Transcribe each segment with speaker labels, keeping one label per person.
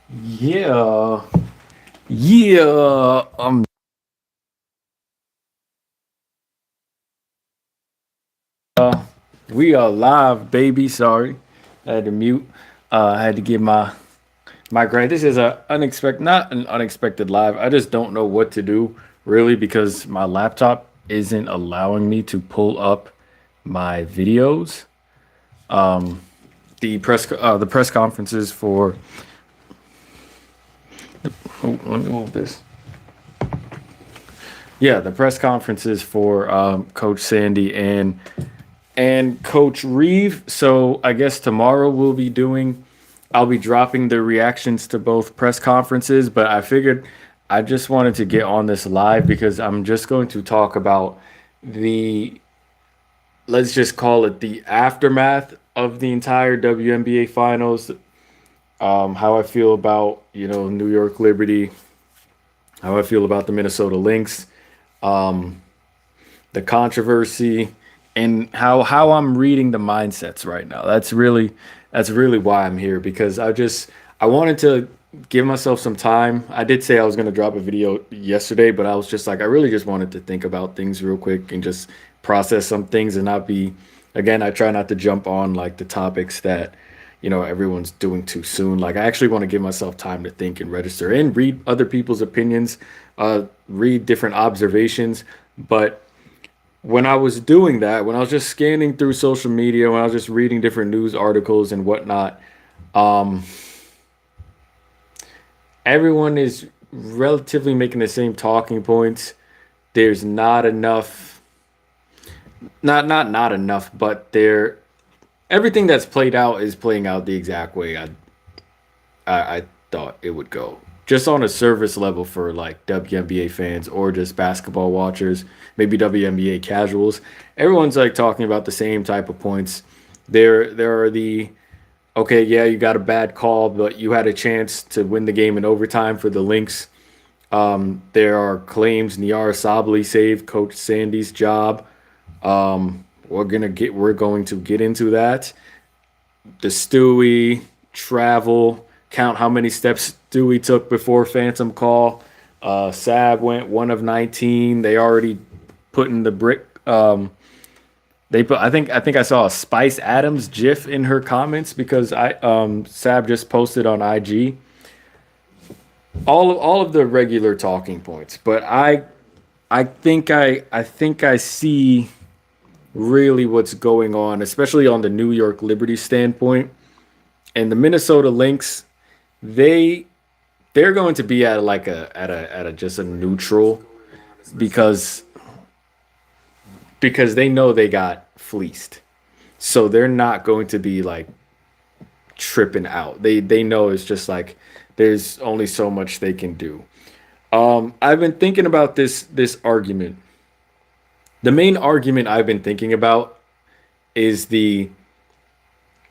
Speaker 1: Yeah, yeah. We are live, baby. Sorry, I had to mute. I had to give my grant. This is a unexpected, not an unexpected live. I just don't know what to do really because my laptop isn't allowing me to pull up my videos. The press conferences for. Oh, let me move this. Yeah, the press conferences for Coach Sandy and Coach Reeve. So I guess tomorrow I'll be dropping the reactions to both press conferences, but I figured I just wanted to get on this live because I'm just going to talk about the, let's just call it the aftermath of the entire WNBA finals. How I feel about, New York Liberty, how I feel about the Minnesota Lynx, the controversy, and how I'm reading the mindsets right now. That's really why I'm here because I wanted to give myself some time. I did say I was going to drop a video yesterday, but I was just like I really just wanted to think about things real quick and just process some things and not be again, I try not to jump on like the topics that everyone's doing too soon. Like I actually want to give myself time to think and register and read other people's opinions, read different observations, but when I was doing that, when I was just scanning through social media, when I was just reading different news articles and whatnot, um, everyone is relatively making the same talking points. There's not enough, not enough, but everything that's played out is playing out the exact way I thought it would go. Just on a service level for like WNBA fans or just basketball watchers, maybe WNBA casuals. Everyone's like talking about the same type of points. There are the okay, yeah, you got a bad call, but you had a chance to win the game in overtime for the Lynx. There are claims Niara Sabli saved Coach Sandy's job. We're going to get into that. The Stewie travel, count how many steps Stewie took before Phantom Call. Sab went 1 of 19. They already put in the brick. I think I saw a Spice Adams GIF in her comments because Sab just posted on IG all of the regular talking points, but I think I see really what's going on, especially on the New York Liberty standpoint. And the Minnesota Lynx, they they're going to be at like a just a neutral because they know they got fleeced. So they're not going to be like tripping out. They know it's just like there's only so much they can do. I've been thinking about this argument. The main argument I've been thinking about is the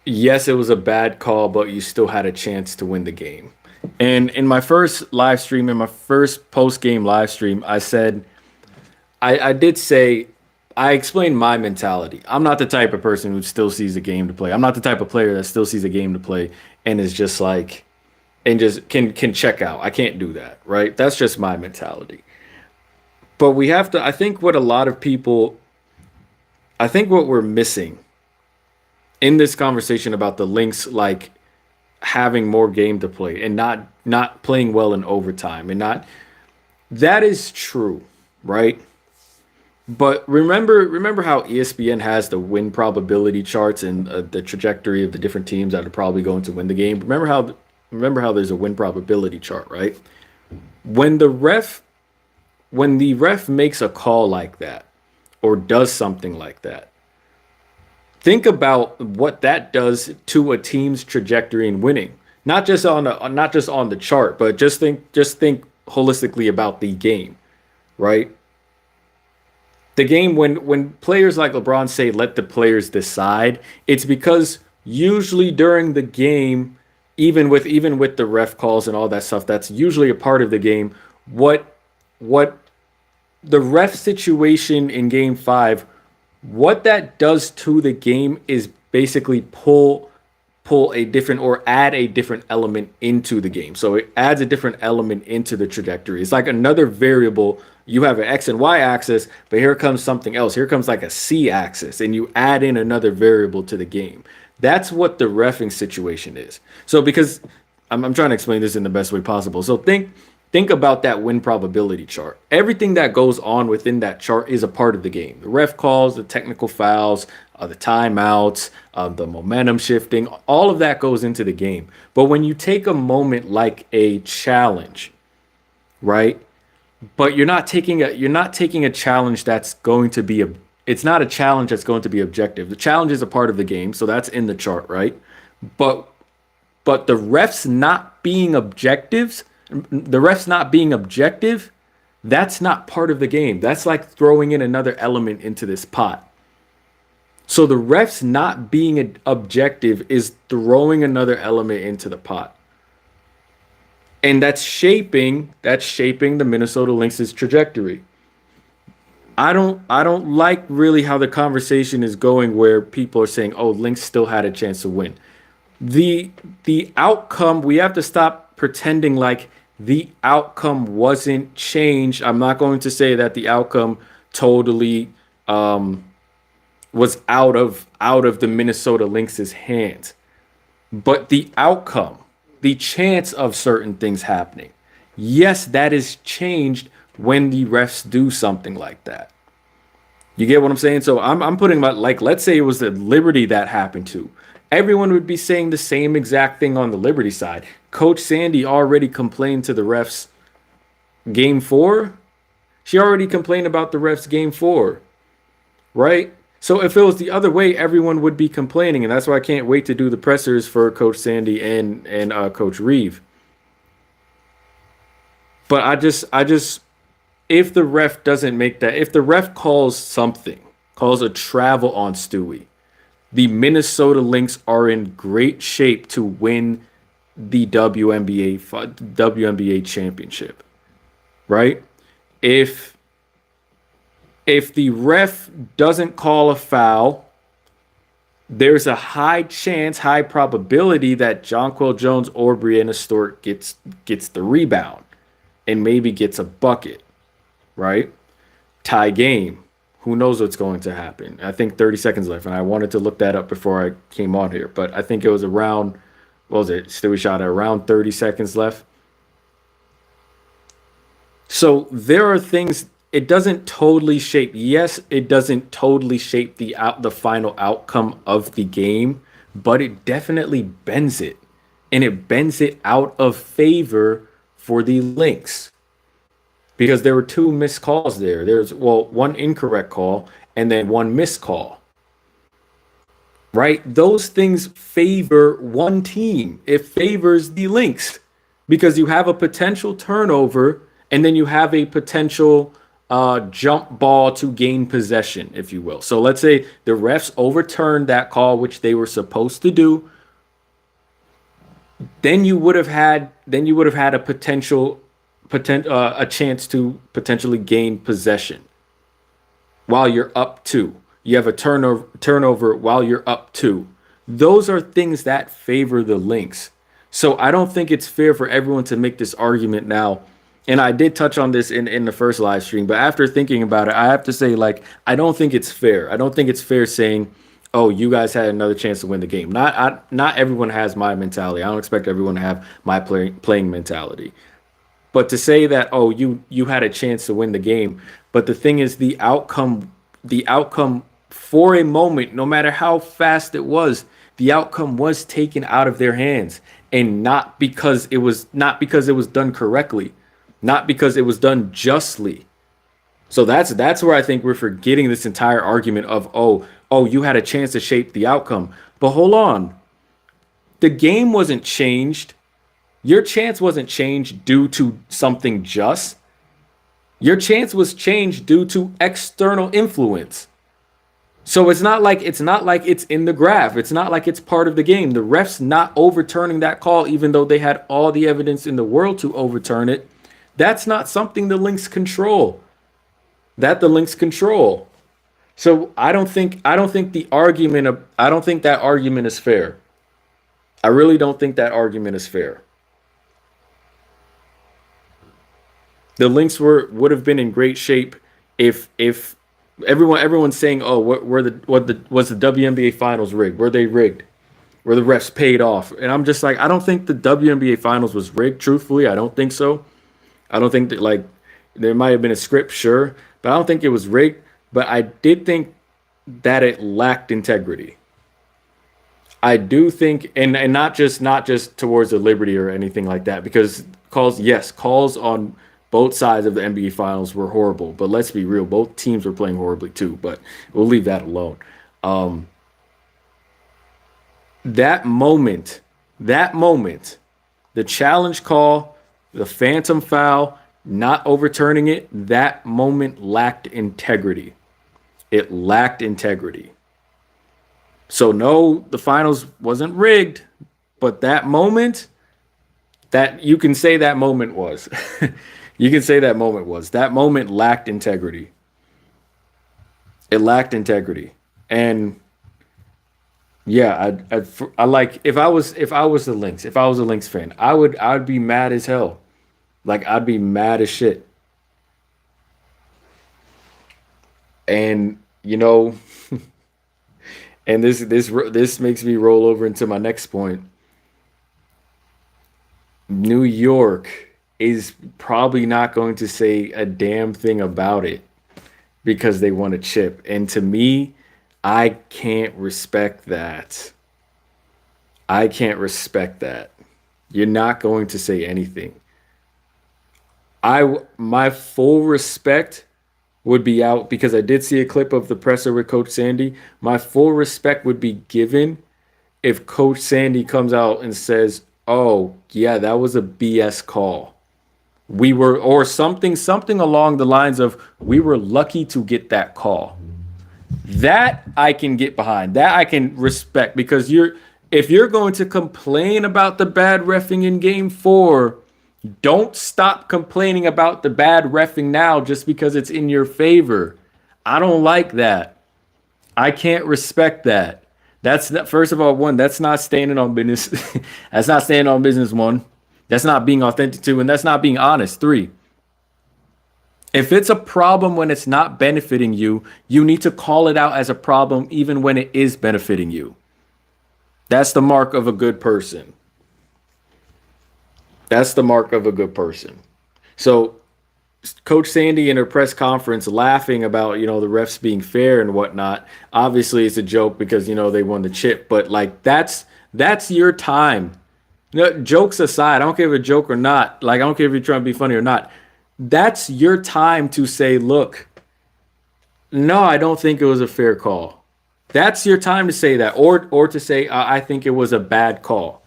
Speaker 1: yes, it was a bad call, but you still had a chance to win the game. And in my first live stream, in my first post game live stream, I did say I explained my mentality. I'm not the type of person who still sees a game to play. I'm not the type of player that still sees a game to play and is just like and just can check out. I can't do that, right? That's just my mentality. But we have to I think what we're missing in this conversation about the Lynx like having more game to play and not playing well in overtime and not that is true, right? But remember how ESPN has the win probability charts and the trajectory of the different teams that are probably going to win the game. Remember how there's a win probability chart, right? When the ref when the ref makes a call like that or does something like that, think about what that does to a team's trajectory in winning. Not just on the chart, but just think holistically about the game, right? The game when players like LeBron say let the players decide, it's because usually during the game, even with the ref calls and all that stuff, that's usually a part of the game. What the ref situation in game 5, what that does to the game is basically pull a different or add a different element into the game. So it adds a different element into the trajectory. It's like another variable. You have an X and Y axis, but here comes something else. Here comes like a C axis, and you add in another variable to the game. That's what the reffing situation is. So because I'm trying to explain this in the best way possible. So think about that win probability chart. Everything that goes on within that chart is a part of the game. The ref calls, the technical fouls, the timeouts, the momentum shifting, all of that goes into the game. But when you take a moment like a challenge, right? But you're not taking a challenge that's going to be it's not a challenge that's going to be objective. The challenge is a part of the game, so that's in the chart, right? But but the refs not being objective, that's not part of the game. That's like throwing in another element into this pot. So the refs not being objective is throwing another element into the pot. And that's shaping the Minnesota Lynx' trajectory. I don't like really how the conversation is going where people are saying, "Oh, Lynx still had a chance to win." The outcome, we have to stop pretending like the outcome wasn't changed. I'm not going to say that the outcome totally was out of the Minnesota Lynx's hands, but the outcome, the chance of certain things happening, yes, that is changed when the refs do something like that. You get what I'm saying? So I'm putting my, like, let's say it was the Liberty that happened to. Everyone would be saying the same exact thing on the Liberty side. Coach Sandy already complained to the refs game 4. She already complained about the refs game 4, right? So if it was the other way, everyone would be complaining, and that's why I can't wait to do the pressers for Coach Sandy and Coach Reeve. But I just if the ref doesn't make that, if the ref calls a travel on Stewie, the Minnesota Lynx are in great shape to win the WNBA championship, right? If the ref doesn't call a foul, there's a high chance, high probability that Jonquel Jones or Brianna Stewart gets the rebound and maybe gets a bucket, right? Tie game. Who knows what's going to happen? I think 30 seconds left, and I wanted to look that up before I came on here, but I think it was around, what was it? Stewie shot at around 30 seconds left. So there are things, it doesn't totally shape. Yes, it doesn't totally shape the final outcome of the game, but it definitely bends it, and it bends it out of favor for the Lynx because there were two missed calls there. There's, well, one incorrect call and then one missed call. Right? Those things favor one team. It favors the Lynx because you have a potential turnover and then you have a potential jump ball to gain possession, if you will. So let's say the refs overturned that call, which they were supposed to do. Then you would have had a chance to potentially gain possession while you're up 2. You have a turnover while you're up 2. Those are things that favor the Lynx. So I don't think it's fair for everyone to make this argument now. And I did touch on this in the first live stream, but after thinking about it, I have to say, like, I don't think it's fair. I don't think it's fair saying, "Oh, you guys had another chance to win the game." Not everyone has my mentality. I don't expect everyone to have my playing mentality. But to say that, "Oh, you had a chance to win the game," but the thing is, the outcome for a moment, no matter how fast it was, the outcome was taken out of their hands, and not because it was done correctly, not because it was done justly. So that's where I think we're forgetting this entire argument of, oh, you had a chance to shape the outcome. But hold on. The game wasn't changed. Your chance wasn't changed due to something just. Your chance was changed due to external influence. So it's not like it's in the graph. It's not like it's part of the game. The refs not overturning that call, even though they had all the evidence in the world to overturn it, that's not something the Lynx control. So I don't think that argument is fair. I really don't think that argument is fair. The Lynx would have been in great shape if everyone's saying, oh, was the WNBA finals rigged? Were they rigged? Were the refs paid off? And I'm just like, I don't think the WNBA finals was rigged. Truthfully, I don't think so. I don't think that, like, there might have been a script, sure, but I don't think it was rigged. But I did think that it lacked integrity. I do think, and not just towards the Liberty or anything like that, because calls on both sides of the NBA Finals were horrible. But let's be real, both teams were playing horribly too. But we'll leave that alone. Um, that moment, the challenge call, the phantom foul, not overturning it, that moment lacked integrity. It lacked integrity. So no, the finals wasn't rigged, but that moment, that you can say that moment was. You can say that moment was. That moment lacked integrity. It lacked integrity. And yeah, I like, if I was the Lynx, if I was a Lynx fan, I'd be mad as hell. Like, I'd be mad as shit. And and this makes me roll over into my next point. New York is probably not going to say a damn thing about it because they won a chip. And to me, I can't respect that. I can't respect that. You're not going to say anything. My full respect would be out because I did see a clip of the presser with Coach Sandy. My full respect would be given if Coach Sandy comes out and says, "Oh, yeah, that was a BS call. We were," or something along the lines of, "We were lucky to get that call." That I can get behind. That I can respect, because if you're going to complain about the bad reffing in game 4, don't stop complaining about the bad reffing now just because it's in your favor. I don't like that. I can't respect that. That's not, first of all, one, that's not standing on business. That's not standing on business, one. That's not being authentic, two, and that's not being honest, three. If it's a problem when it's not benefiting you, you need to call it out as a problem even when it is benefiting you. That's the mark of a good person. That's the mark of a good person. So Coach Sandy in her press conference laughing about, the refs being fair and whatnot. Obviously it's a joke because, they won the chip, but like that's your time. Jokes aside, I don't care if it's a joke or not. Like, I don't care if you're trying to be funny or not. That's your time to say, look, no, I don't think it was a fair call. That's your time to say that, or to say, I think it was a bad call.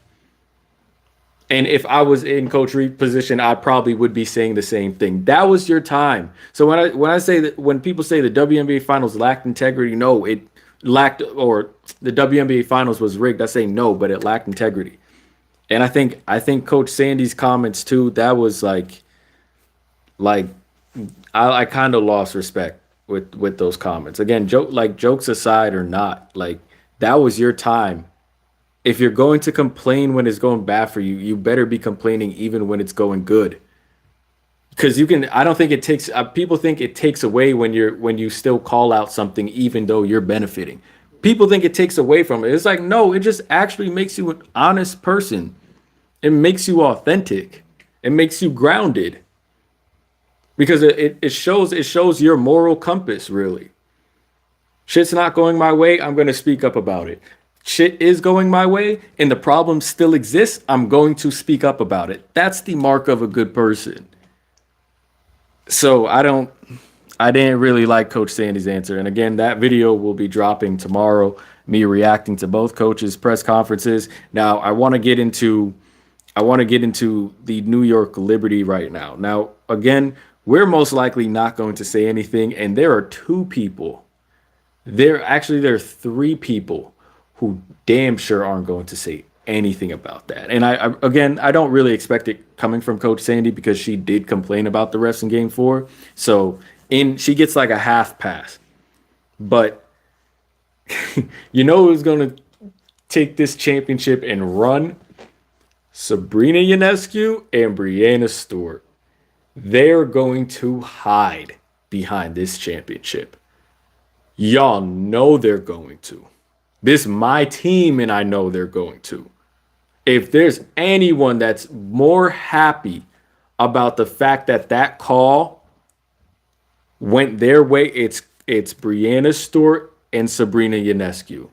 Speaker 1: And if I was in Coach Reed's position, I probably would be saying the same thing. That was your time. So when people say the WNBA finals lacked integrity, no, it lacked, or the WNBA finals was rigged, I say no, but it lacked integrity. And I think Coach Sandy's comments too, that was like I kind of lost respect with those comments. Again, jokes aside or not, like, that was your time. If you're going to complain when it's going bad for you, you better be complaining even when it's going good. Because I don't think it takes, people think it takes away when you still call out something even though you're benefiting. People think it takes away from it. It's like, no, it just actually makes you an honest person. It makes you authentic. It makes you grounded. Because it shows your moral compass, really. Shit's not going my way, I'm going to speak up about it. Shit is going my way and the problem still exists, I'm going to speak up about it. That's the mark of a good person. So I didn't really like Coach Sandy's answer. And again, that video will be dropping tomorrow, me reacting to both coaches' press conferences. Now, I want to get into the New York Liberty right now. Now, again, we're most likely not going to say anything, and there are two people. There are three people who damn sure aren't going to say anything about that. And I don't really expect it coming from Coach Sandy because she did complain about the refs in Game 4. So she gets like a half pass. But who's going to take this championship and run? Sabrina Ionescu and Brianna Stewart. They're going to hide behind this championship. Y'all know they're going to. This is my team, and I know they're going to. If there's anyone that's more happy about the fact that that call went their way, it's Brianna Stewart and Sabrina Ionescu.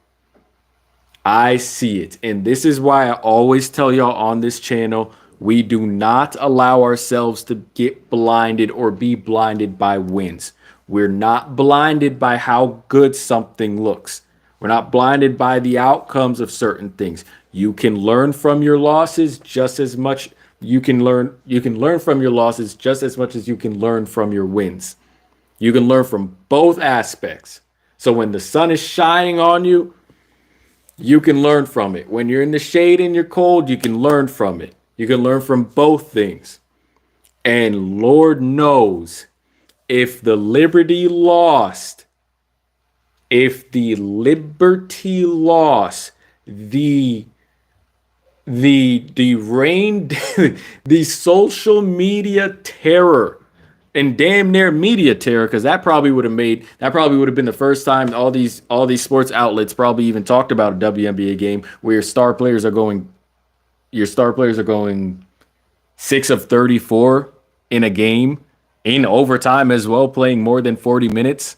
Speaker 1: I see it. And this is why I always tell y'all on this channel, we do not allow ourselves to get blinded or be blinded by wins. We're not blinded by how good something looks. We're not blinded by the outcomes of certain things. You can learn from your losses just as much. You can learn from your losses just as much as you can learn from your wins. You can learn from both aspects. So when the sun is shining on you, you can learn from it. When you're in the shade and you're cold, you can learn from it. You can learn from both things. And Lord knows, if the Liberty lost, the rain, the social media terror, and damn near media terror, because that probably would have been the first time all these sports outlets probably even talked about a WNBA game where your star players are going 6 of 34 in a game, in overtime as well, playing more than 40 minutes.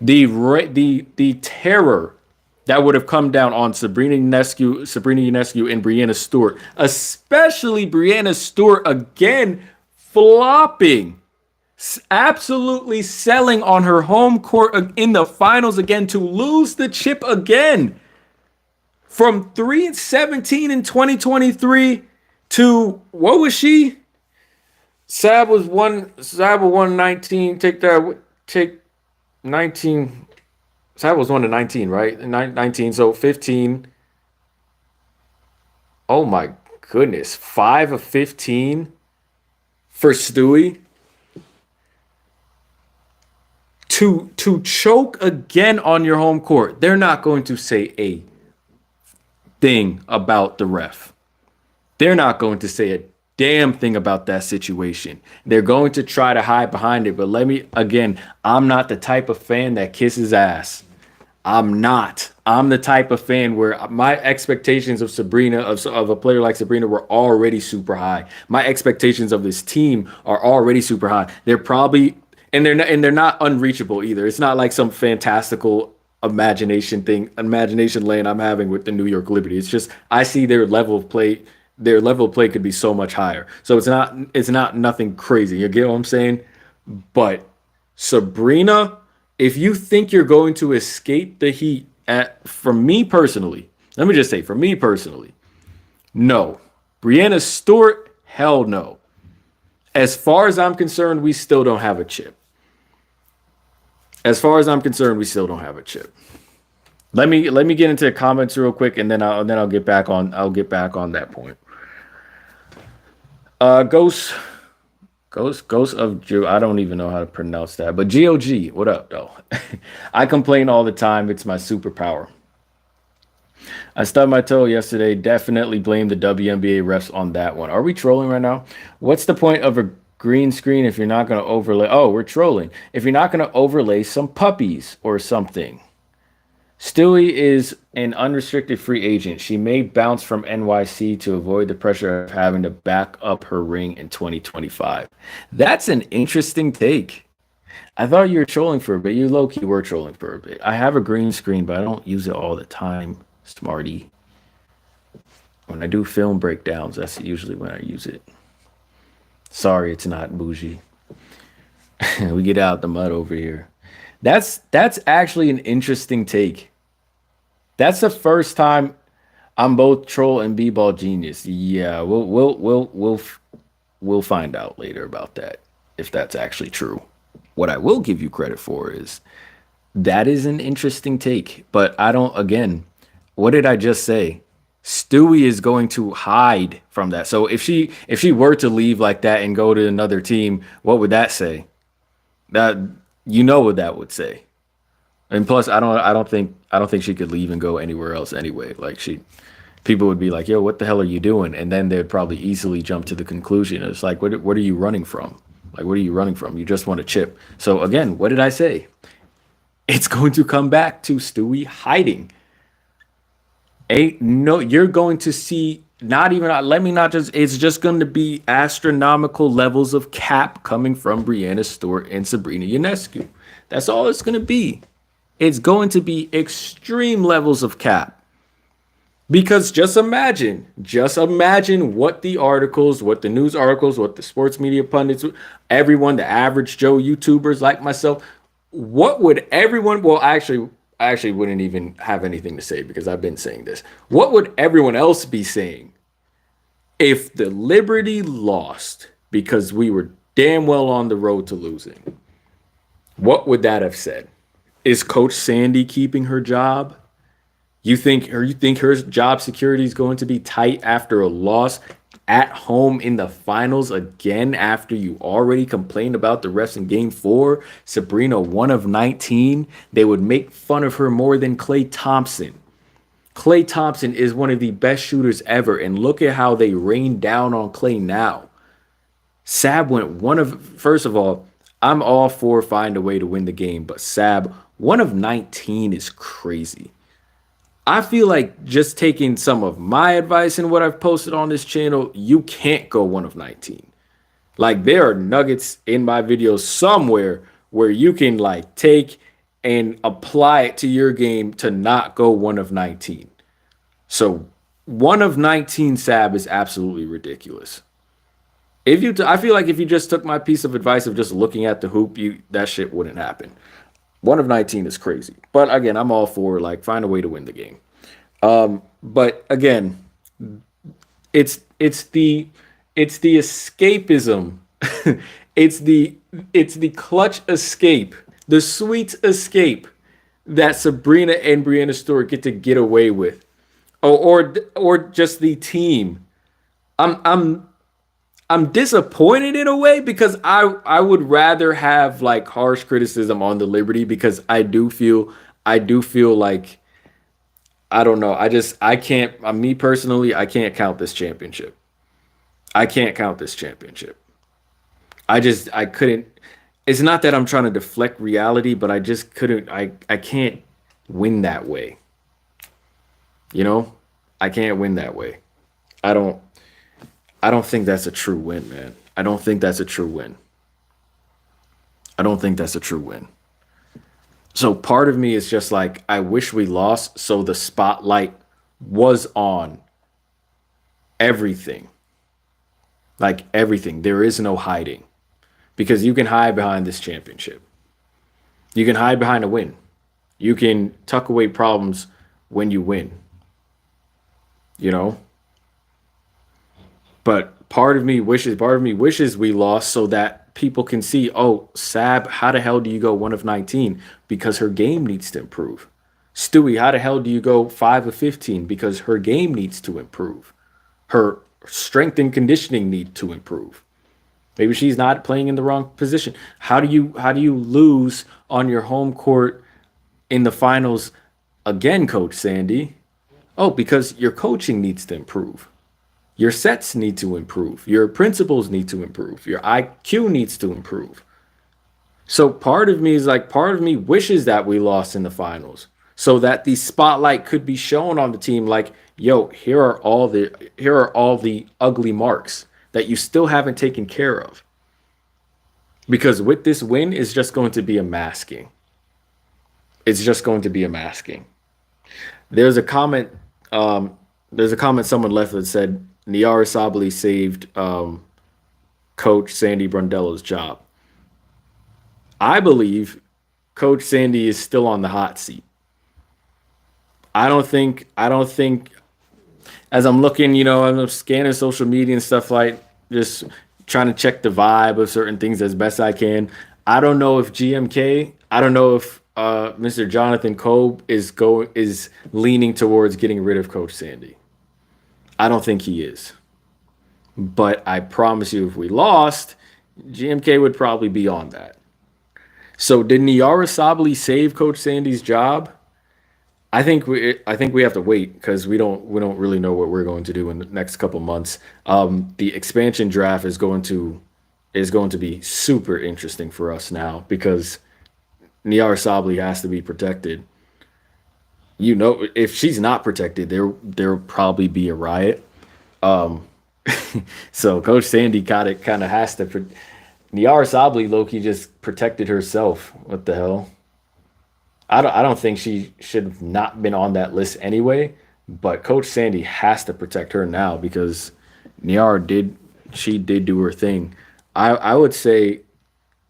Speaker 1: The terror that would have come down on Sabrina Ionescu and Brianna Stewart, especially Brianna Stewart again flopping, absolutely selling on her home court in the finals again to lose the chip again. From 3-17 in 2023 to, what was she? Sab was 119. Take 19. Sab was 1-19, right? 19, so 15. Oh my goodness. 5 of 15 for Stewie. To choke again on your home court. They're not going to say a thing about the ref. They're not going to say a damn thing about that situation. They're going to try to hide behind it. But I'm not the type of fan that kisses ass. I'm not. I'm the type of fan where my expectations of Sabrina, of a player like Sabrina, were already super high. My expectations of this team are already super high. They're probably, and they're not unreachable either. It's not like some fantastical imagination lane I'm having with the New York Liberty. It's just I see their level of play. Their level of play could be so much higher. So it's not nothing crazy. You get what I'm saying? But Sabrina, if you think you're going to escape the heat, for me personally, let me just say, for me personally, no. Brianna Stewart, hell no. As far as I'm concerned, we still don't have a chip. As far as I'm concerned, we still don't have a chip. Let me get into the comments real quick, and then I'll get back on that point. Ghost of Jew. I don't even know how to pronounce that, but GOG, what up, though? I complain all the time. It's my superpower. I stubbed my toe yesterday. Definitely blame the WNBA refs on that one. Are we trolling right now? What's the point of a green screen if you're not going to overlay? Oh, we're trolling. If you're not going to overlay some puppies or something. Stewie is an unrestricted free agent. She may bounce from NYC to avoid the pressure of having to back up her ring in 2025. That's an interesting take. I thought you were trolling for a bit. You low-key were trolling for a bit. I have a green screen, but I don't use it all the time, smarty. When I do film breakdowns, that's usually when I use it. Sorry, it's not bougie. We get out the mud over here. That's actually an interesting take. That's the first time I'm both troll and b-ball genius. Yeah, we'll find out later about that, if that's actually true. What I will give you credit for is that is an interesting take, but what did I just say? Stewie is going to hide from that. So if she were to leave like that and go to another team, what would that say? That, you know what that would say. And plus, I don't think she could leave and go anywhere else anyway. Like people would be like, "Yo, what the hell are you doing?" And then they'd probably easily jump to the conclusion. It's like, what are you running from? Like, what are you running from? You just want a chip. So again, what did I say? It's going to come back to Stewie hiding. No, you're going to see not even let me not just it's just going to be astronomical levels of cap coming from Brianna Stewart and Sabrina Ionescu. That's all it's going to be. It's going to be extreme levels of cap. Because just imagine what the articles, what the news articles, what the sports media pundits, everyone, the average Joe YouTubers like myself, what would everyone, well, I actually wouldn't even have anything to say because I've been saying this. What would everyone else be saying if the Liberty lost because we were damn well on the road to losing? What would that have said? Is Coach Sandy keeping her job? You think her job security is going to be tight after a loss at home in the finals again after you already complained about the refs in game 4? Sabrina 1 of 19. They would make fun of her more than Klay Thompson. Klay Thompson is one of the best shooters ever, and look at how they rained down on Klay now. Sab first of all, I'm all for find a way to win the game, but Sab 1 of 19 is crazy. I feel like just taking some of my advice and what I've posted on this channel, you can't go 1 of 19. Like there are nuggets in my videos somewhere where you can like take and apply it to your game to not go 1 of 19. So 1 of 19 Sab is absolutely ridiculous. I feel like if you just took my piece of advice of just looking at the hoop, that shit wouldn't happen. 1 of 19 is crazy. But again, I'm all for like find a way to win the game. But again, it's the escapism. it's the clutch escape, the sweet escape that Sabrina and Brianna Stewart get away with. Or just the team. I'm disappointed in a way because I would rather have like harsh criticism on the Liberty because I do feel like I don't know. I can't me personally, I can't count this championship. I can't count this championship. I couldn't. It's not that I'm trying to deflect reality, but I just couldn't I can't win that way. You know? I can't win that way. I don't think that's a true win, man. I don't think that's a true win. I don't think that's a true win. So part of me is just like, I wish we lost so the spotlight was on everything. Like everything. There is no hiding. Because you can hide behind this championship. You can hide behind a win. You can tuck away problems when you win. You know? But part of me wishes we lost so that people can see, oh, Sab, how the hell do you go 1 of 19? Because her game needs to improve. Stewie, how the hell do you go 5 of 15? Because her game needs to improve. Her strength and conditioning need to improve. Maybe she's not playing in the wrong position. How do you lose on your home court in the finals again, Coach Sandy? Oh, because your coaching needs to improve. Your sets need to improve. Your principles need to improve. Your IQ needs to improve. So part of me wishes that we lost in the finals so that the spotlight could be shown on the team like, yo, here are all the ugly marks that you still haven't taken care of. Because with this win, it's just going to be a masking. It's just going to be a masking. There's a comment someone left that said, Niara Sabally saved Coach Sandy Brundello's job. I believe Coach Sandy is still on the hot seat. I don't think as I'm looking, I'm scanning social media and stuff like just trying to check the vibe of certain things as best I can. I don't know if Mr. Jonathan Kolb is leaning towards getting rid of Coach Sandy. I don't think he is. But I promise you, if we lost, GMK would probably be on that. So did Niara Sabli save Coach Sandy's job? I think we have to wait because we don't really know what we're going to do in the next couple months. The expansion draft is going to be super interesting for us now because Niara Sabli has to be protected. If she's not protected, there'll probably be a riot. So Coach Sandy kind of has to. Niara Sabli Loki just protected herself. What the hell? I don't think she should have not been on that list anyway. But Coach Sandy has to protect her now because Niara did do her thing. I would say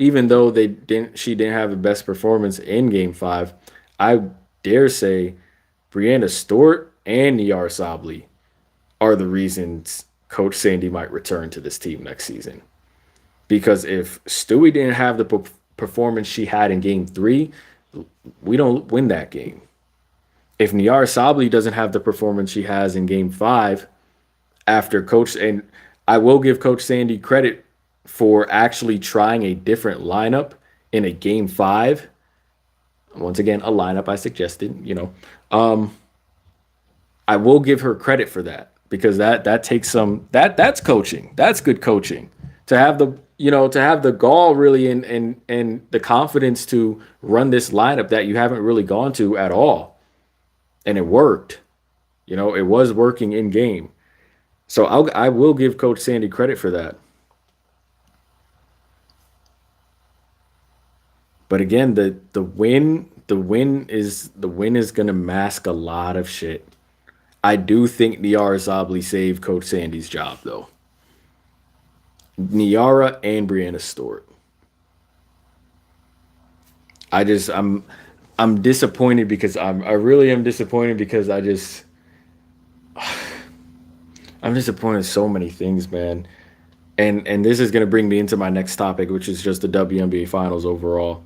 Speaker 1: even though she didn't have the best performance in Game Five, I dare say Brianna Stewart and Niara Sabli are the reasons Coach Sandy might return to this team next season. Because if Stewie didn't have the performance she had in Game Three, we don't win that game. If Niara Sabli doesn't have the performance she has in Game Five, after Coach and I will give Coach Sandy credit for actually trying a different lineup in a Game Five. Once again, a lineup I suggested. I will give her credit for that because that takes that's coaching. That's good coaching. To have the gall really and the confidence to run this lineup that you haven't really gone to at all. And it worked. It was working in game. So I will give Coach Sandy credit for that. But again, the win is gonna mask a lot of shit. I do think Niara Zabli saved Coach Sandy's job though. Niara and Brianna Stewart. I'm disappointed because I really am disappointed because I'm disappointed in so many things, man. And this is gonna bring me into my next topic, which is just the WNBA finals overall.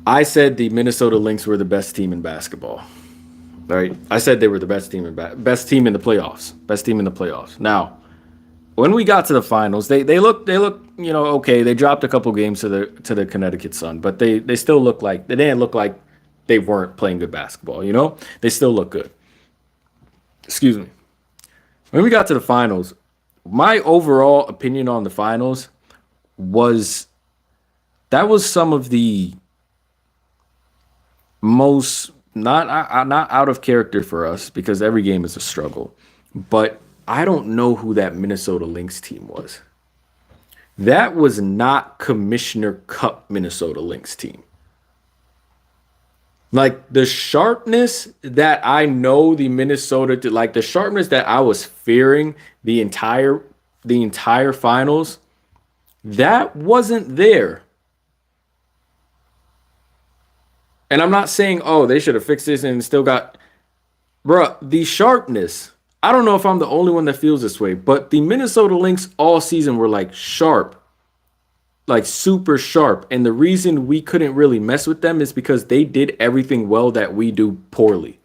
Speaker 1: I said the Minnesota Lynx were the best team in basketball. Right? I said they were the best team in the playoffs. Best team in the playoffs. Now, when we got to the finals, they look okay. They dropped a couple games to the Connecticut Sun, but they still they didn't look like they weren't playing good basketball. They still look good. Excuse me. When we got to the finals, my overall opinion on the finals was that was some of the most not out of character for us because every game is a struggle. But I don't know who that Minnesota Lynx team was. That was not Commissioner Cup Minnesota Lynx team. Like the sharpness that I know like the sharpness that I was fearing the entire finals, that wasn't there. And I'm not saying, oh, they should have fixed this and still got, bruh, the sharpness. I don't know if I'm the only one that feels this way, but the Minnesota Lynx all season were like sharp, like super sharp. And the reason we couldn't really mess with them is because they did everything well that we do poorly.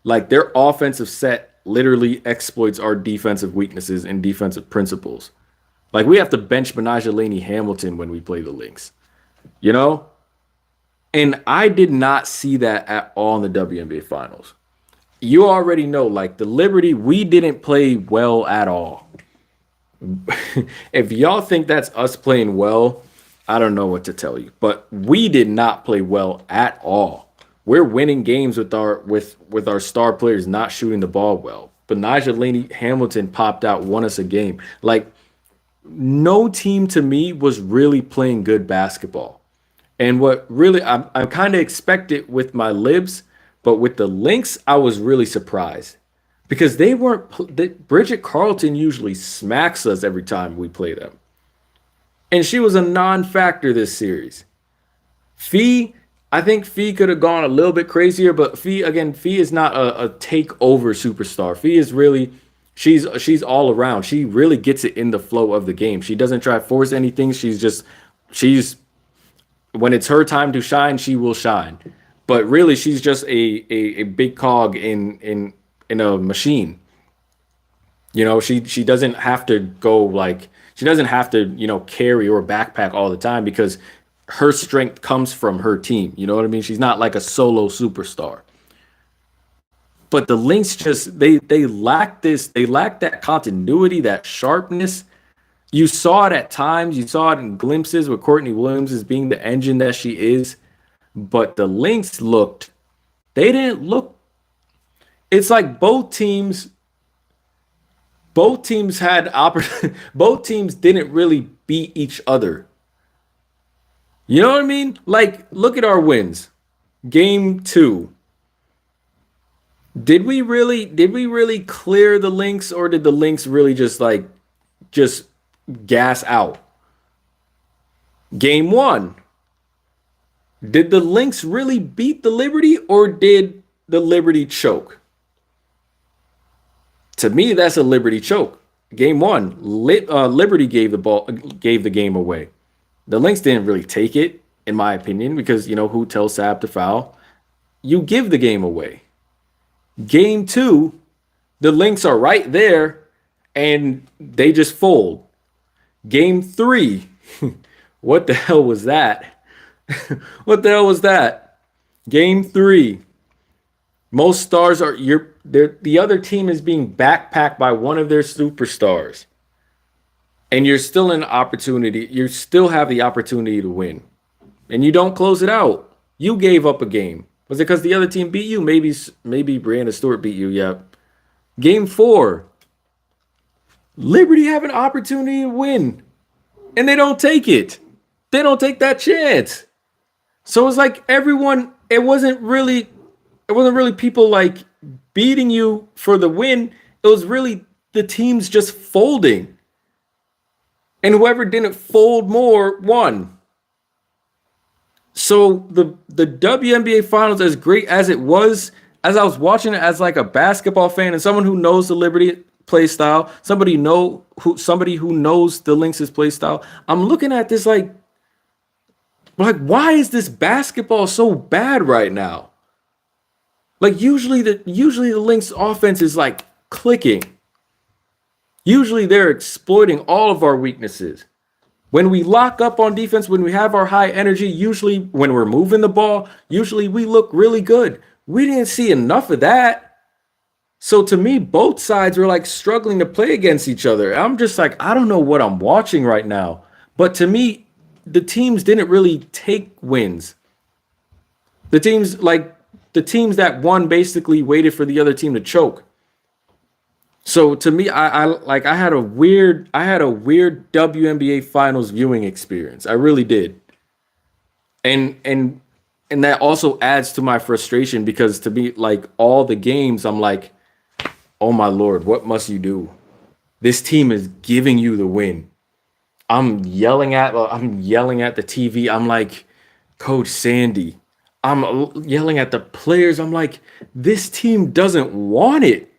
Speaker 1: Like their offensive set literally exploits our defensive weaknesses and defensive principles. Like we have to bench Benajelani Hamilton when we play the Lynx, you know? And I did not see that at all in the WNBA finals. You already know, like the Liberty, we didn't play well at all. If y'all think that's us playing well, I don't know what to tell you. But we did not play well at all. We're winning games with our star players not shooting the ball well. But Benajelani Hamilton popped out, won us a game. Like no team to me was really playing good basketball. And what really I kind of expected with my Libs, but with the Lynx, I was really surprised because they weren't. Bridget Carlton usually smacks us every time we play them, and she was a non-factor this series. Fee, I think Fee could have gone a little bit crazier, but Fee is not a takeover superstar. Fee is really she's all around. She really gets it in the flow of the game. She doesn't try to force anything. She's when it's her time to shine, she will shine. But really, she's just a big cog in a machine. She doesn't have to go like She doesn't have to, carry or backpack all the time because her strength comes from her team. You know what I mean? She's not like a solo superstar. But the Lynx just they lack that continuity, that sharpness. You saw it at times, you saw it in glimpses with Courtney Williams as being the engine that she is, but the Lynx they didn't look. It's like both teams had both teams didn't really beat each other. You know what I mean? Like, look at our wins. Game 2. Did we really clear the Lynx, or did the Lynx really just gas out? Game 1. Did the Lynx really beat the Liberty, or did the Liberty choke? To me, that's a Liberty choke. Game 1, Liberty gave the game away. The Lynx didn't really take it, in my opinion, because who tells Sab to foul? You give the game away. Game 2, the Lynx are right there, and they just fold. Game 3, what the hell was that? What the hell was that? Game 3, most stars the other team is being backpacked by one of their superstars. And you're still in opportunity. You still have the opportunity to win. And you don't close it out. You gave up a game. Was it because the other team beat you? Maybe Brianna Stewart beat you. Yep. Game 4. Liberty have an opportunity to win. And they don't take it. They don't take that chance. So it's like it wasn't really people like beating you for the win. It was really the teams just folding. And whoever didn't fold more won. So the WNBA Finals, as great as it was, as I was watching it as like a basketball fan and someone who knows the Liberty play style, somebody who knows the Lynx's play style, I'm looking at this like why is this basketball so bad right now? Like usually the Lynx offense is like clicking. Usually they're exploiting all of our weaknesses. When we lock up on defense, when we have our high energy, usually when we're moving the ball, usually we look really good. We didn't see enough of that. So to me, both sides were like struggling to play against each other. I'm just like, I don't know what I'm watching right now. But to me, the teams didn't really take wins. The teams that won basically waited for the other team to choke. So to me, I had a weird WNBA Finals viewing experience. I really did. And that also adds to my frustration because to me, like all the games, I'm like, oh my Lord, what must you do? This team is giving you the win. I'm yelling at the TV. I'm like, Coach Sandy. I'm yelling at the players. I'm like, this team doesn't want it.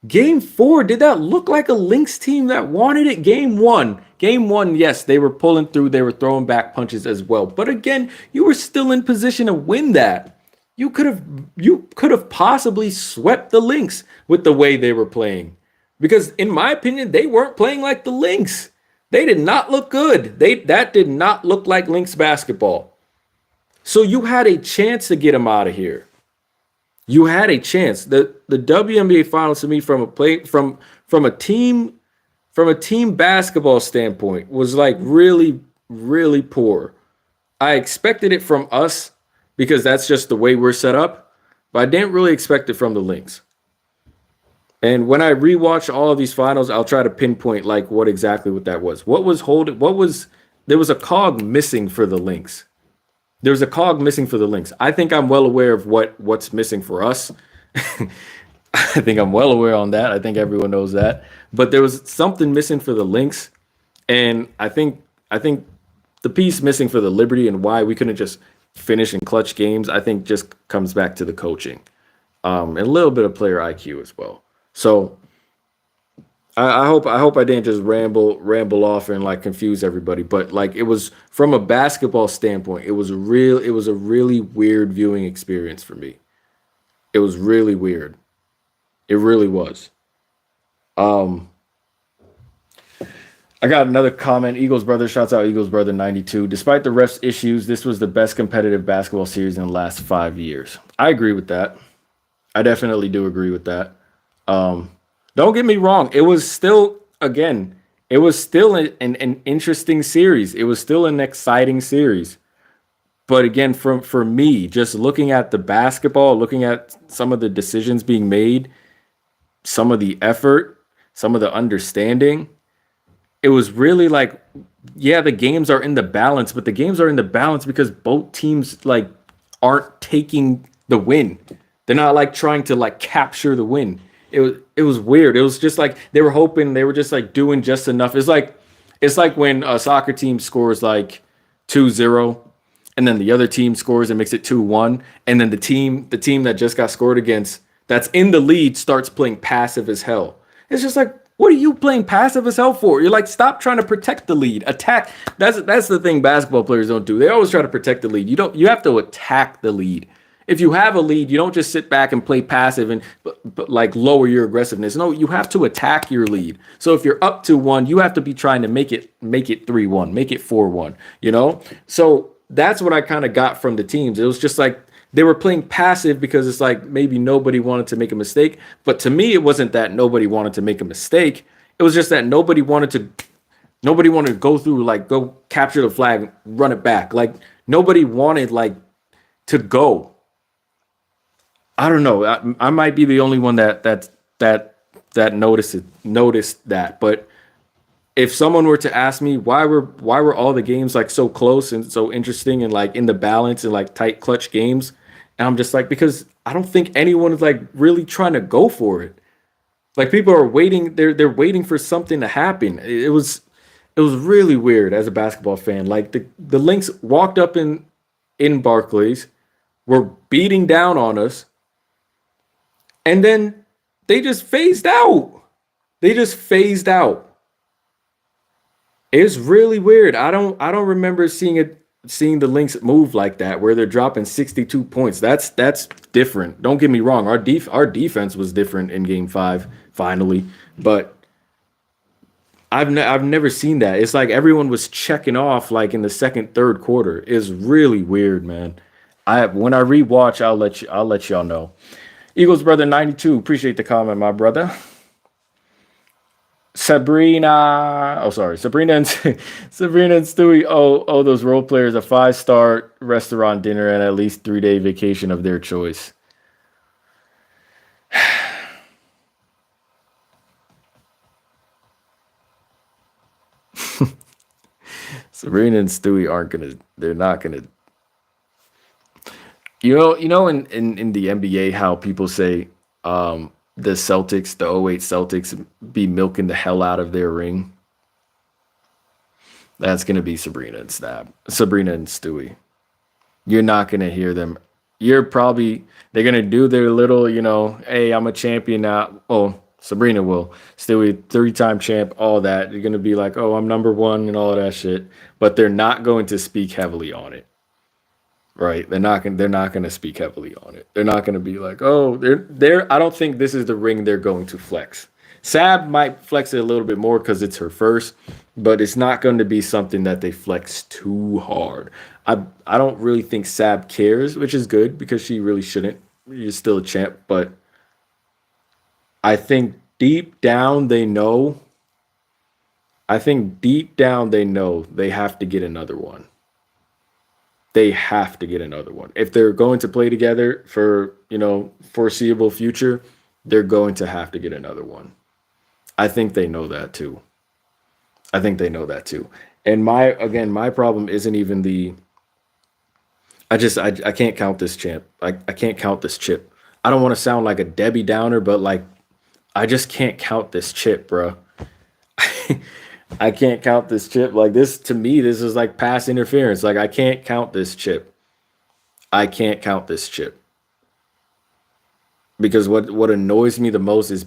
Speaker 1: Game 4, did that look like a Lynx team that wanted it? Game 1, yes, they were pulling through. They were throwing back punches as well. But again, you were still in position to win that. You could have possibly swept the Lynx with the way they were playing. Because in my opinion, they weren't playing like the Lynx. They did not look good. That did not look like Lynx basketball. So you had a chance to get them out of here. You had a chance. The WNBA Finals to me from a team basketball standpoint was like really, really poor. I expected it from us because that's just the way we're set up, but I didn't really expect it from the Lynx. And when I rewatch all of these finals, I'll try to pinpoint like what that was. There was a cog missing for the Lynx. There's a cog missing for the Lynx. I think I'm well aware of what's missing for us. I think I'm well aware on that. I think everyone knows that. But there was something missing for the Lynx, and I think the piece missing for the Liberty and why we couldn't just finish in clutch games, I think just comes back to the coaching, and a little bit of player IQ as well. So I hope I didn't just ramble off and like confuse everybody, but like it was from a basketball standpoint, it was a really weird viewing experience for me. It was really weird. It really was. I got another comment. Eagles brother, shouts out Eagles brother 92. Despite the refs issues, this was the best competitive basketball series in the last 5 years. I agree with that. I definitely do agree with that. Um, don't get me wrong. It was still, again, it was still an interesting series. It was still an exciting series. But again, from for me, just looking at the basketball, looking at some of the decisions being made, some of the effort, some of the understanding, it was really like, yeah, the games are in the balance, but the games are in the balance because both teams like aren't taking the win. They're not like trying to like capture the win. It was weird. It was just like they were hoping, they were just like doing just enough. It's like when a soccer team scores like 2-0, and then the other team scores and makes it 2-1, and then the team that just got scored against that's in the lead starts playing passive as hell. It's just like, what are you playing passive as hell for? You're like, stop trying to protect the lead. Attack. That's the thing basketball players don't do. They always try to protect the lead. You have to attack the lead. If you have a lead, you don't just sit back and play passive and but like lower your aggressiveness. No, you have to attack your lead. So if you're up to one, you have to be trying to make it 3-1, make it 4-1, you know? So that's what I kind of got from the teams. It was just like they were playing passive because it's like maybe nobody wanted to make a mistake. But to me, it wasn't that nobody wanted to make a mistake. It was just that nobody wanted to go through, like, go capture the flag, run it back. Like nobody wanted like to go. I don't know. I might be the only one that noticed that. But if someone were to ask me why were all the games like so close and so interesting and like in the balance and like tight clutch games, and I'm just like, because I don't think anyone is like really trying to go for it. Like people are waiting, they're waiting for something to happen. It was really weird as a basketball fan. Like the Lynx walked up in Barclays, were beating down on us, and then they just phased out. They just phased out. It's really weird. I don't remember seeing the Lynx move like that where they're dropping 62 points. That's different. Don't get me wrong. Our defense was different in game 5 finally, but I've never seen that. It's like everyone was checking off like in the second, third quarter. It's really weird, man. When I rewatch, I'll let y'all know. Eagles brother 92, appreciate the comment, my brother. Sabrina, oh sorry, Sabrina and Sabrina and Stewie owe those role players a 5-star restaurant dinner and at least 3-day vacation of their choice. Sabrina and Stewie aren't gonna, they're not gonna. In the NBA how people say the Celtics, the '08 Celtics, be milking the hell out of their ring. That's gonna be Sabrina and Stewie. You're not gonna hear them. They're gonna do their little, hey, I'm a champion now. Oh, Sabrina will. Stewie, 3-time champ, all that. You're gonna be like, oh, I'm number one and all of that shit. But they're not going to speak heavily on it. Right? They're not gonna speak heavily on it. They're not gonna be like, oh, they're I don't think this is the ring they're going to flex. Sab might flex it a little bit more because it's her first, but it's not going to be something that they flex too hard. I don't really think Sab cares, which is good because she really shouldn't. She's still a champ, but I think deep down they know. I think deep down they know they have to get another one. They have to get another one. If they're going to play together for, foreseeable future, they're going to have to get another one. I think they know that too. I think they know that too. And my problem isn't even I can't count this champ. I can't count this chip. I don't want to sound like a Debbie Downer, but like I just can't count this chip, bro. I can't count this chip. Like this, to me, this is like pass interference. Like I can't count this chip. I can't count this chip. Because what annoys me the most is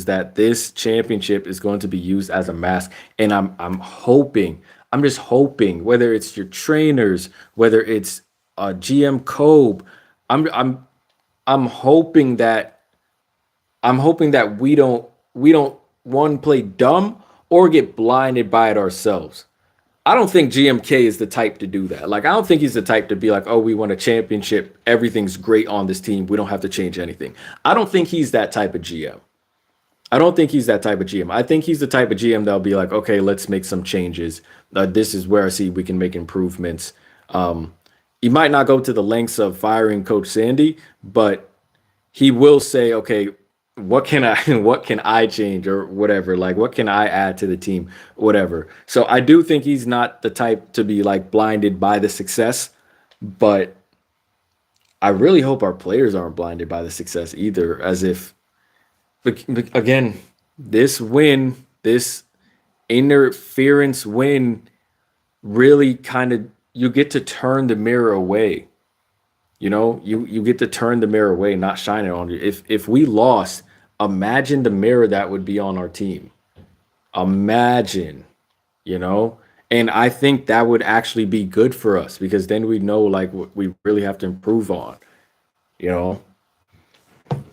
Speaker 1: that this championship is going to be used as a mask. And I'm just hoping, whether it's your trainers, whether it's GM Kobe, I'm hoping that we don't one, play dumb, or get blinded by it ourselves. I don't think GMK is the type to do that. Like, I don't think he's the type to be like, oh, we won a championship. Everything's great on this team. We don't have to change anything. I don't think he's that type of GM. I don't think he's that type of GM. I think he's the type of GM that'll be like, okay, let's make some changes. This is where I see we can make improvements. He might not go to the lengths of firing Coach Sandy, but he will say, okay, what can I what can I change or whatever? Like, what can I add to the team? Whatever. So I do think he's not the type to be like blinded by the success, but I really hope our players aren't blinded by the success either. As if, again, this win, this interference win, really kind of, you get to turn the mirror away. You know, you get to turn the mirror away, not shine it on you. If we lost, imagine the mirror that would be on our team. Imagine, you know, and I think that would actually be good for us because then we know like what we really have to improve on. You know,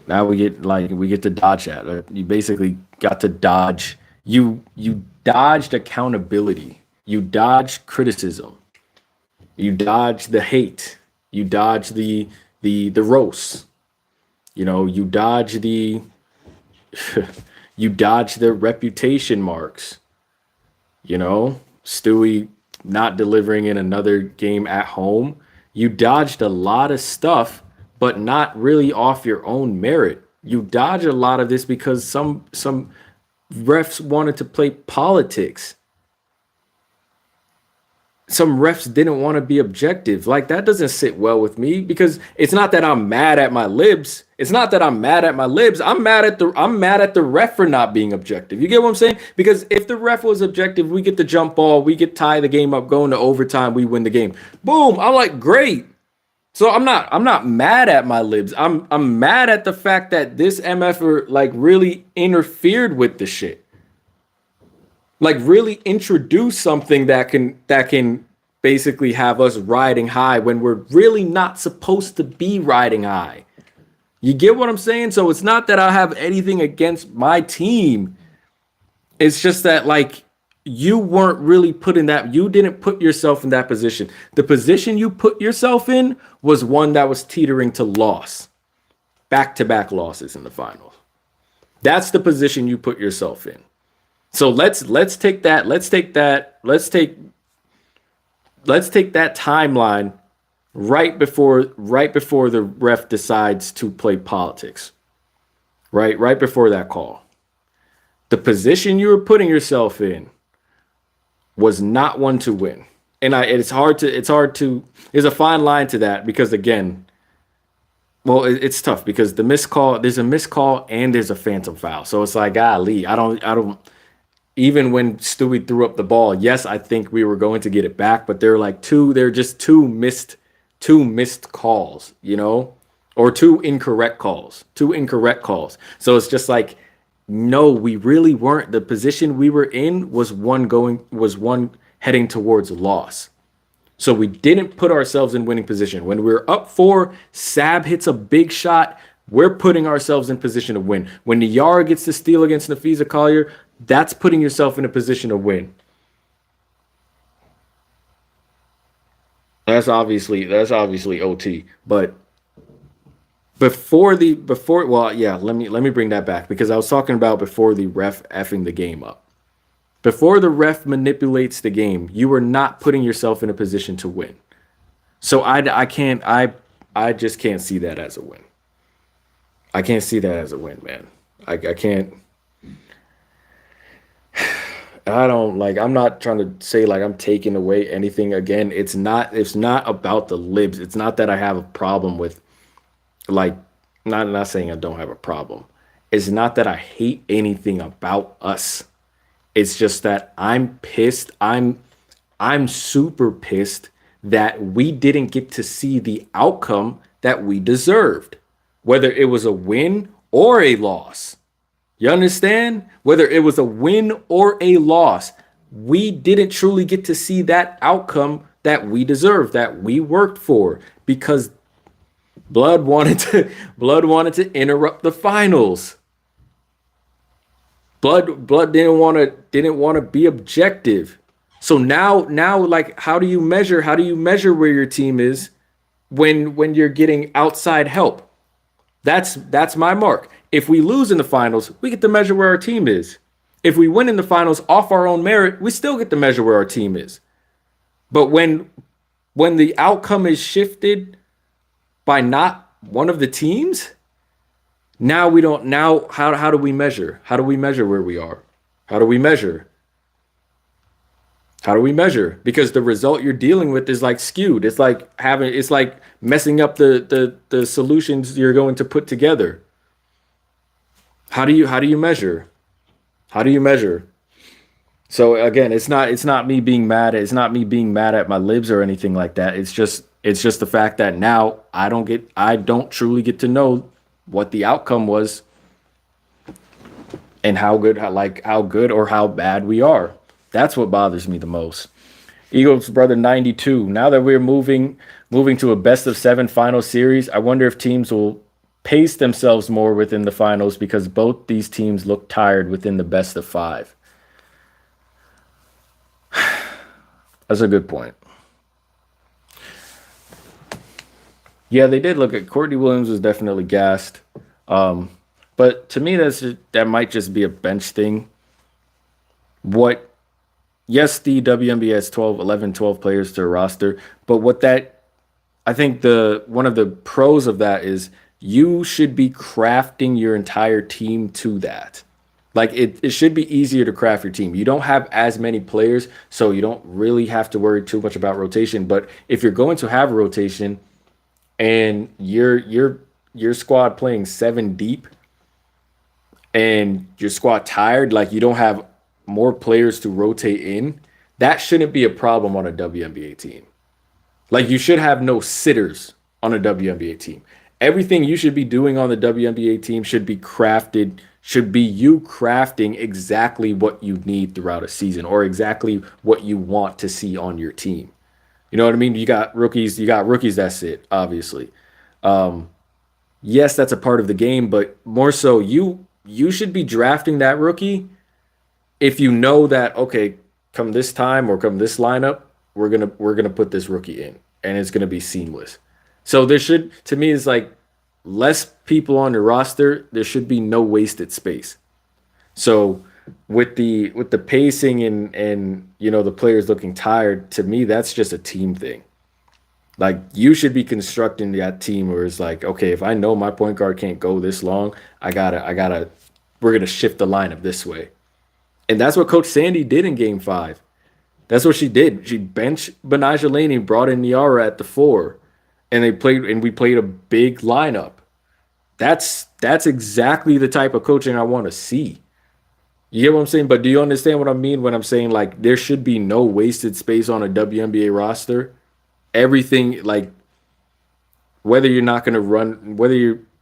Speaker 1: now we get to dodge that. You basically got to dodge. You dodged accountability. You dodged criticism. You dodge the hate. You dodge the roast. You know, you dodge the you dodge the reputation marks. You know, Stewie not delivering in another game at home. You dodged a lot of stuff, but not really off your own merit. You dodge a lot of this because some refs wanted to play politics. Some refs didn't want to be objective. Like, that doesn't sit well with me because it's not that I'm mad at my libs. It's not that I'm mad at my libs. I'm mad at the ref for not being objective. You get what I'm saying? Because if the ref was objective, we get the jump ball, we get tie the game up, going to overtime, we win the game. Boom. I'm like, great. So I'm not mad at my libs. I'm mad at the fact that this MF like really interfered with the shit. Like, really introduce something that can basically have us riding high when we're really not supposed to be riding high. You get what I'm saying? So it's not that I have anything against my team. It's just that, like, you weren't really put in that. You didn't put yourself in that position. The position you put yourself in was one that was teetering to loss. Back-to-back losses in the finals. That's the position you put yourself in. So let's take that timeline right before the ref decides to play politics. Right before that call. The position you were putting yourself in was not one to win. And there's a fine line to that because, again, well, it's tough because there's a missed call and there's a phantom foul. So it's like, golly, I don't even when Stewie threw up the ball, yes, I think we were going to get it back, but they're just two missed calls, you know, or two incorrect calls. So it's just like, no, we really weren't. The position we were in was one heading towards loss. So we didn't put ourselves in winning position. When we're up 4, Sab hits a big shot, we're putting ourselves in position to win. When Niara gets the steal against Nafisa Collier, that's putting yourself in a position to win. That's obviously OT. But let me bring that back because I was talking about before the ref effing the game up. Before the ref manipulates the game, you are not putting yourself in a position to win. So I just can't see that as a win. I can't see that as a win, man. I can't. I'm not trying to say like I'm taking away anything. Again, it's not about the libs. It's not that I have a problem with, like, not saying I don't have a problem. It's not that I hate anything about us. It's just that I'm pissed. I'm super pissed that we didn't get to see the outcome that we deserved, whether it was a win or a loss. You understand? Whether it was a win or a loss, we didn't truly get to see that outcome that we deserved, that we worked for, because Blood wanted to interrupt the finals. Blood didn't want to be objective. So now like how do you measure where your team is when you're getting outside help? That's my mark. If we lose in the finals, we get to measure where our team is. If we win in the finals off our own merit, we still get to measure where our team is. But when the outcome is shifted by not one of the teams, now we don't. Now how do we measure? How do we measure where we are? How do we measure? How do we measure? Because the result you're dealing with is like skewed. It's like messing up the solutions you're going to put together. How do you measure? How do you measure? So again, it's not me being mad. It's not me being mad at my libs or anything like that. It's just the fact that now I don't truly get to know what the outcome was and how good or how bad we are. That's what bothers me the most. Eagles brother 92. Now that we're moving to a best of 7 final series, I wonder if teams will pace themselves more within the finals because both these teams look tired within the best of 5. That's a good point. Yeah, they did look at Courtney Williams was definitely gassed. But to me, that might just be a bench thing. Yes, the WNBA has 12 players to a roster, but I think one of the pros of that is you should be crafting your entire team to that. Like it should be easier to craft your team. You don't have as many players, so you don't really have to worry too much about rotation. But if you're going to have a rotation and your squad playing 7 deep and your squad tired, like you don't have more players to rotate in, that shouldn't be a problem on a WNBA team. Like you should have no sitters on a WNBA team. Everything you should be doing on the WNBA team should be you crafting exactly what you need throughout a season or exactly what you want to see on your team. You know what I mean? You got rookies, that's it, obviously. Yes, that's a part of the game, but more so you should be drafting that rookie if you know that, okay, come this time or come this lineup, we're gonna put this rookie in and it's gonna be seamless. So to me, it's like less people on the roster. There should be no wasted space. So with the pacing and the players looking tired, to me, that's just a team thing. Like you should be constructing that team where it's like, okay, if I know my point guard can't go this long, we're gonna shift the lineup this way. And that's what Coach Sandy did in Game 5. That's what she did. She benched Benijah Laney, brought in Niara at the 4, and we played a big lineup. That's exactly the type of coaching I want to see. You get what I'm saying? But do you understand what I mean when I'm saying like there should be no wasted space on a WNBA roster? Everything, like whether you're not going to run, whether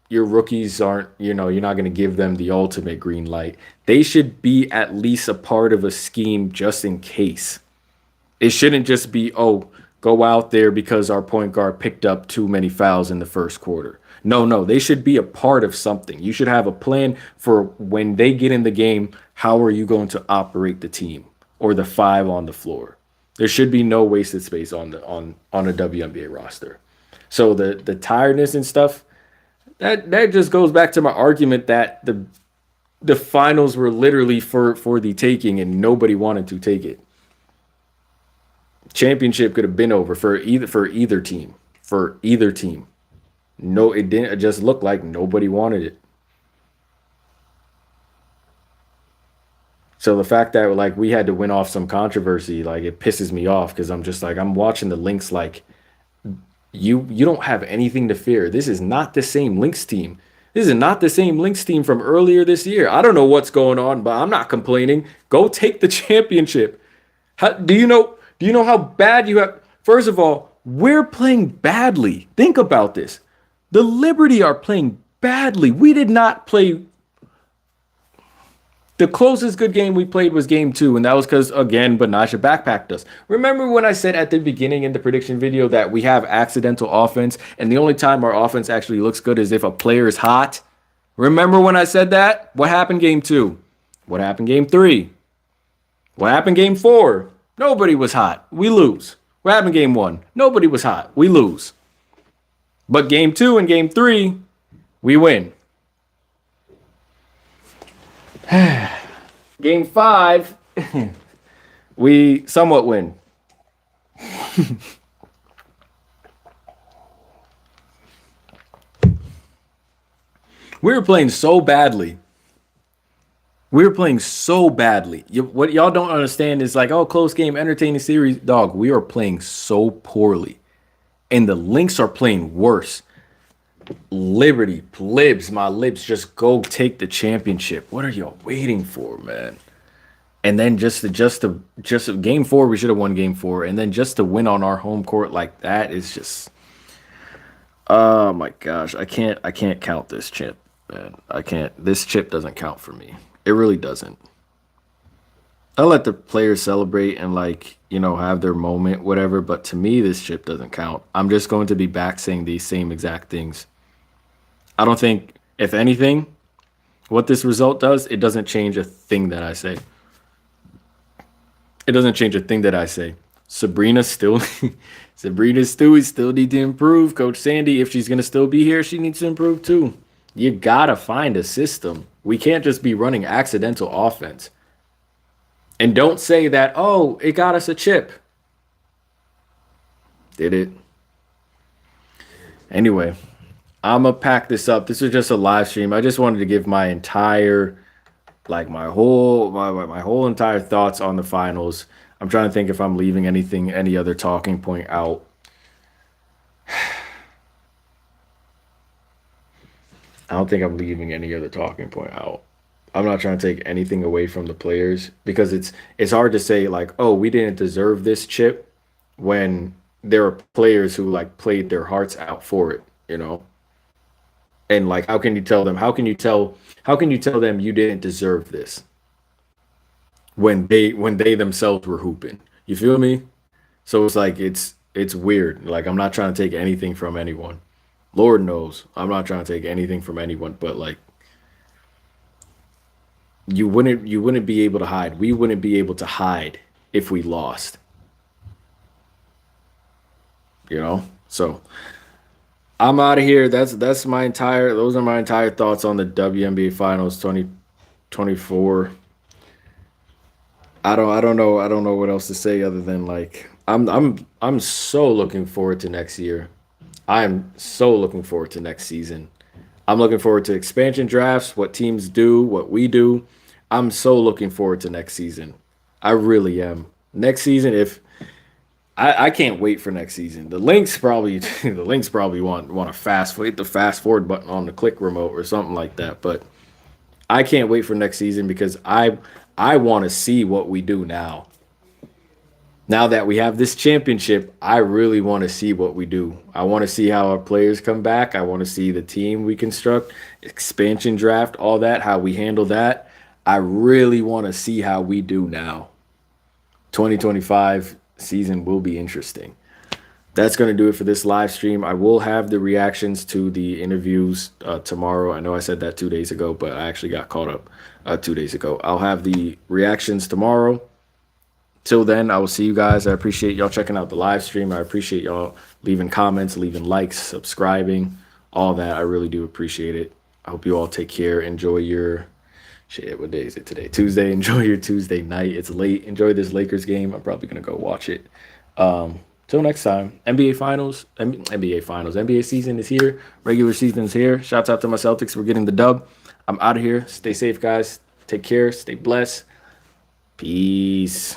Speaker 1: your rookies aren't, you're not going to give them the ultimate green light. They should be at least a part of a scheme just in case. It shouldn't just be, go out there because our point guard picked up too many fouls in the first quarter. No, they should be a part of something. You should have a plan for when they get in the game, how are you going to operate the team or the 5 on the floor? There should be no wasted space on a WNBA roster. So the tiredness and stuff, that just goes back to my argument that the finals were literally for the taking and nobody wanted to take it. Championship could have been over for either team. No, it didn't. It just looked like nobody wanted it. So the fact that like we had to win off some controversy, like it pisses me off because I'm just like I'm watching the Lynx like you don't have anything to fear. This is not the same Lynx team. This is not the same Lynx team from earlier this year. I don't know what's going on, but I'm not complaining. Go take the championship. Do you know how bad you have? First of all, we're playing badly. Think about this. The Liberty are playing badly. We did not play. The closest good game we played was game 2, and that was because, again, Benijah backpacked us. Remember when I said at the beginning in the prediction video that we have accidental offense, and the only time our offense actually looks good is if a player is hot? Remember when I said that? What happened game 2? What happened game 3? What happened game 4? Nobody was hot. We lose. What happened game 1? Nobody was hot. We lose. But game 2 and game 3, we win. Game 5, we somewhat win. We were playing so badly. What y'all don't understand is like, oh, close game, entertaining series. Dog, we are playing so poorly. And the Lynx are playing worse. Liberty, plibs, my lips, just go take the championship. What are y'all waiting for, man? And then just game 4, we should have won game 4. And then just to win on our home court like that is just, oh my gosh, I can't count this chip, man. I can't. This chip doesn't count for me. It really doesn't. I'll let the players celebrate and have their moment, whatever. But to me, this chip doesn't count. I'm just going to be back saying these same exact things. I don't think, if anything, what this result does, it doesn't change a thing that I say. It doesn't change a thing that I say. Sabrina still need to improve. Coach Sandy, if she's gonna still be here, she needs to improve too. You gotta find a system. We can't just be running accidental offense. And don't say that, oh, it got us a chip. Did it? Anyway, I'm gonna pack this up. This was just a live stream. I just wanted to give my entire, my whole entire thoughts on the finals. I'm trying to think if I'm leaving any other talking point out. I don't think I'm leaving any other talking point out. I'm not trying to take anything away from the players because it's hard to say oh, we didn't deserve this chip when there are players who played their hearts out for it. And how can you tell them? How can you tell them you didn't deserve this when they themselves were hooping? You feel me? So it's weird. I'm not trying to take anything from anyone. Lord knows I'm not trying to take anything from anyone, but you wouldn't be able to hide. We wouldn't be able to hide if we lost. So I'm out of here. Those are my entire thoughts on the WNBA Finals 2024. I don't know what else to say other than I'm so looking forward to next year. I'm so looking forward to next season. I'm looking forward to expansion drafts, what teams do, what we do. I'm so looking forward to next season. I really am. Next season, I can't wait for next season. The Lynx probably want to hit the fast forward button on the click remote or something like that. But I can't wait for next season because I want to see what we do now. Now that we have this championship, I really want to see what we do. I want to see how our players come back. I want to see the team we construct, expansion draft, all that, how we handle that. I really want to see how we do now. 2025 season will be interesting. That's going to do it for this live stream. I will have the reactions to the interviews tomorrow. I know I said that 2 days ago, but I actually got caught up 2 days ago. I'll have the reactions tomorrow. Till then, I will see you guys. I appreciate y'all checking out the live stream. I appreciate y'all leaving comments, leaving likes, subscribing, all that. I really do appreciate it. I hope you all take care. Enjoy your what day is it today? Tuesday. Enjoy your Tuesday night. It's late. Enjoy this Lakers game. I'm probably gonna go watch it. Till next time. NBA season is here. Regular season is here. Shouts out to my Celtics for getting the dub. I'm out of here. Stay safe, guys. Take care. Stay blessed. Peace.